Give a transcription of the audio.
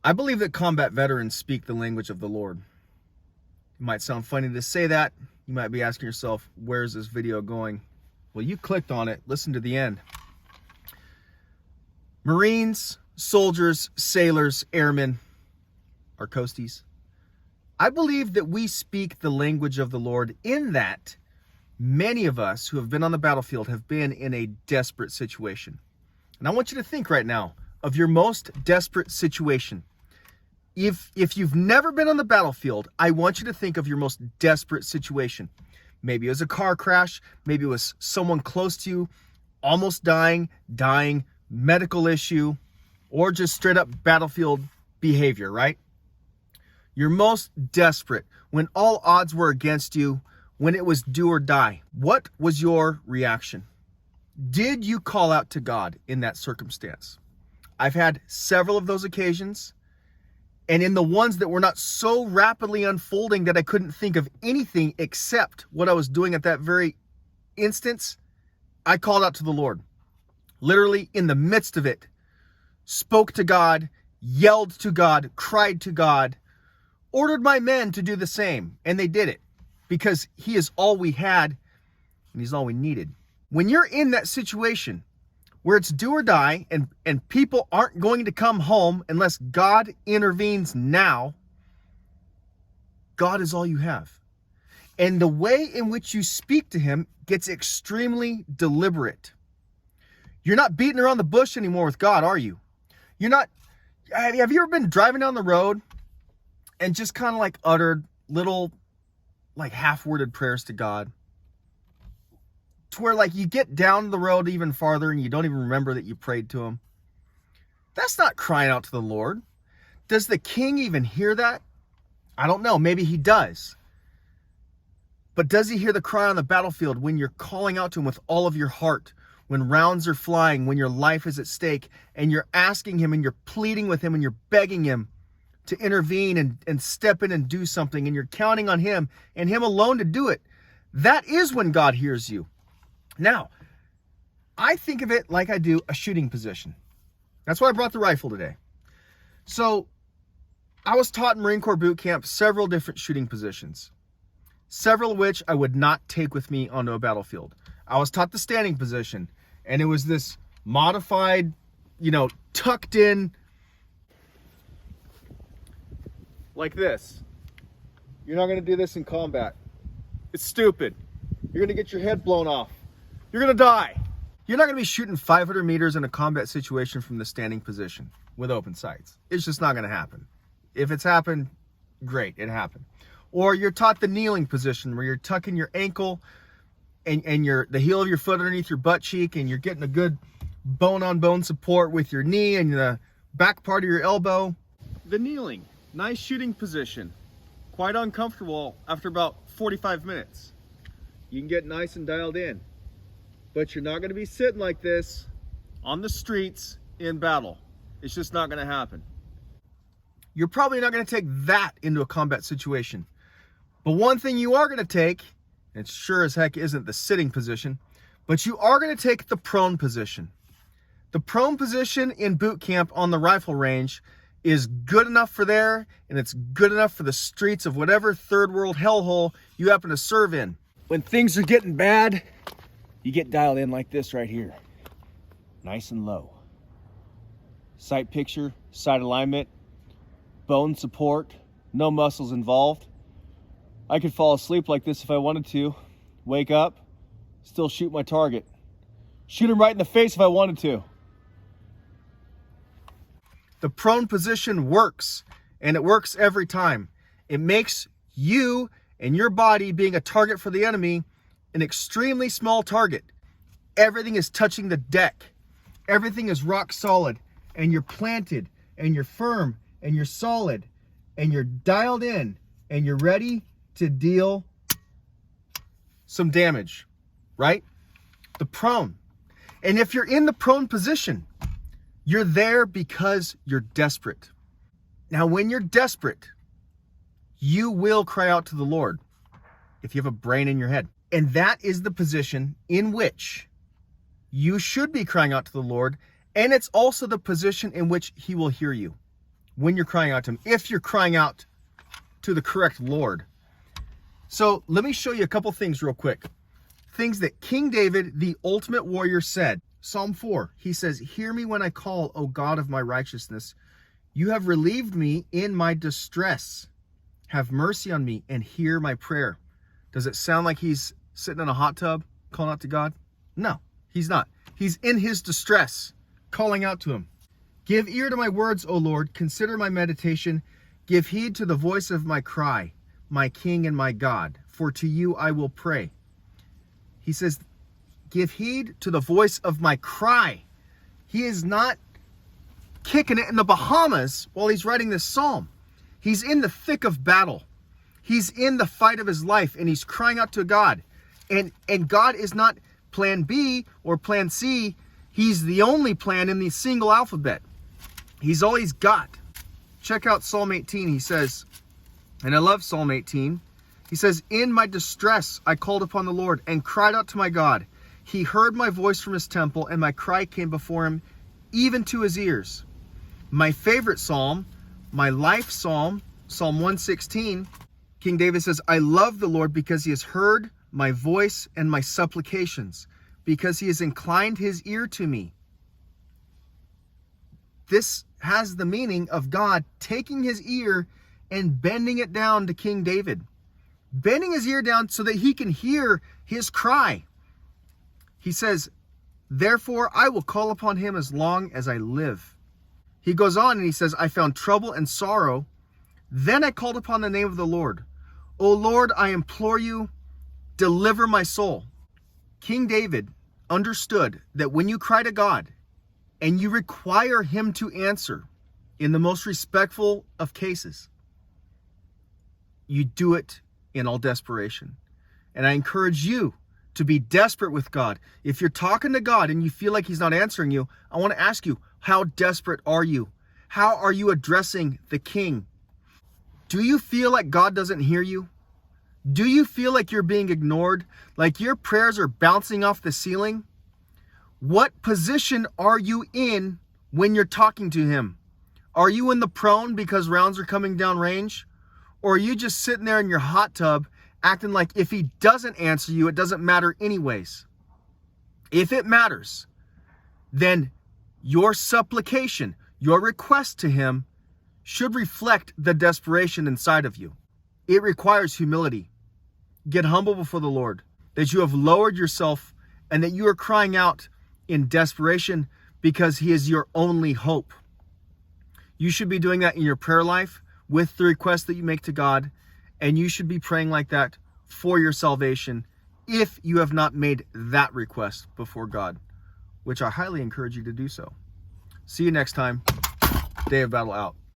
I believe that combat veterans speak the language of the Lord. It might sound funny to say that. You might be asking yourself, where's this video going? Well, you clicked on it. Listen to the end. Marines, soldiers, sailors, airmen, our coasties. I believe that we speak the language of the Lord in that many of us who have been on the battlefield have been in a desperate situation. And I want you to think right now of your most desperate situation. If you've never been on the battlefield, I want you to think of your most desperate situation. Maybe it was a car crash. Maybe it was someone close to you, almost dying, medical issue, or just straight up battlefield behavior, right? You're most desperate when all odds were against you, when it was do or die. What was your reaction? Did you call out to God in that circumstance? I've had several of those occasions, and in the ones that were not so rapidly unfolding that I couldn't think of anything except what I was doing at that very instance, I called out to the Lord. Literally in the midst of it, spoke to God, yelled to God, cried to God, ordered my men to do the same, and they did it because He is all we had and He's all we needed. When you're in that situation where it's do or die and people aren't going to come home unless God intervenes now, God is all you have. And the way in which you speak to Him gets extremely deliberate. You're not beating around the bush anymore with God, are you? You're not. Have you ever been driving down the road and just kind of like uttered little like half-worded prayers to God? To where like you get down the road even farther and you don't even remember that you prayed to Him. That's not crying out to the Lord. Does the king even hear that? I don't know. Maybe he does. But does he hear the cry on the battlefield when you're calling out to Him with all of your heart? When rounds are flying, when your life is at stake, and you're asking Him and you're pleading with Him and you're begging Him to intervene and step in and do something, and you're counting on Him and Him alone to do it. That is when God hears you. Now, I think of it like I do a shooting position. That's why I brought the rifle today. So, I was taught in Marine Corps boot camp several different shooting positions, several of which I would not take with me onto a battlefield. I was taught the standing position, and it was this modified, tucked in like this. You're not going to do this in combat. It's stupid. You're going to get your head blown off. You're going to die. You're not going to be shooting 500 meters in a combat situation from the standing position with open sights. It's just not going to happen. If it's happened, great, it happened. Or you're taught the kneeling position where you're tucking your ankle and the heel of your foot underneath your butt cheek, and you're getting a good bone-on-bone support with your knee and the back part of your elbow. The kneeling, nice shooting position. Quite uncomfortable after about 45 minutes. You can get nice and dialed in. But you're not going to be sitting like this on the streets in battle. It's just not going to happen. You're probably not going to take that into a combat situation. But one thing you are going to take, and it sure as heck isn't the sitting position, but you are going to take the prone position. The prone position in boot camp on the rifle range is good enough for there, and it's good enough for the streets of whatever third world hellhole you happen to serve in. When things are getting bad, you get dialed in like this right here. Nice and low. Sight picture, sight alignment, bone support, no muscles involved. I could fall asleep like this if I wanted to. Wake up, still shoot my target. Shoot him right in the face if I wanted to. The prone position works, and it works every time. It makes you and your body being a target for the enemy an extremely small target. Everything is touching the deck. Everything is rock solid, and you're planted, and you're firm, and you're solid, and you're dialed in, and you're ready to deal some damage, right? The prone. And if you're in the prone position, you're there because you're desperate. Now, when you're desperate, you will cry out to the Lord if you have a brain in your head. And that is the position in which you should be crying out to the Lord. And it's also the position in which He will hear you. when you're crying out to him, if you're crying out to the correct Lord. So let me show you a couple things real quick. Things that King David, the ultimate warrior, said. Psalm 4, he says, "Hear me when I call, O God of my righteousness. You have relieved me in my distress. Have mercy on me and hear my prayer." Does it sound like he's sitting in a hot tub calling out to God? No, he's not. He's in his distress, calling out to him. "Give ear to my words, O Lord. Consider my meditation. Give heed to the voice of my cry, my King and my God, for to you I will pray." He says, give heed to the voice of my cry. He is not kicking it in the Bahamas while he's writing this psalm. He's in the thick of battle. He's in the fight of his life, and he's crying out to God. And God is not plan B or plan C. He's the only plan in the single alphabet. He's all he's got. Check out Psalm 18. He says, and I love Psalm 18. He says, "In my distress I called upon the Lord and cried out to my God. He heard my voice from his temple, and my cry came before him, even to his ears." My favorite psalm, my life psalm, Psalm 116, King David says, "I love the Lord because he has heard my voice and my supplications, because he has inclined his ear to me." This has the meaning of God taking his ear and bending it down to King David. Bending his ear down so that he can hear his cry. He says, "Therefore I will call upon him as long as I live." He goes on and he says, "I found trouble and sorrow. Then I called upon the name of the Lord. O Lord, I implore you, deliver my soul." King David understood that when you cry to God and you require him to answer in the most respectful of cases, you do it in all desperation. And I encourage you to be desperate with God. If you're talking to God and you feel like he's not answering you, I want to ask you, how desperate are you? How are you addressing the King? Do you feel like God doesn't hear you? Do you feel like you're being ignored? Like your prayers are bouncing off the ceiling? What position are you in when you're talking to him? Are you in the prone because rounds are coming down range? Or are you just sitting there in your hot tub acting like if he doesn't answer you, it doesn't matter anyways? If it matters, then your supplication, your request to him should reflect the desperation inside of you. It requires humility. Get humble before the Lord, that you have lowered yourself and that you are crying out in desperation because he is your only hope. You should be doing that in your prayer life with the request that you make to God, and you should be praying like that for your salvation if you have not made that request before God, which I highly encourage you to do so. See you next time. Day of Battle out.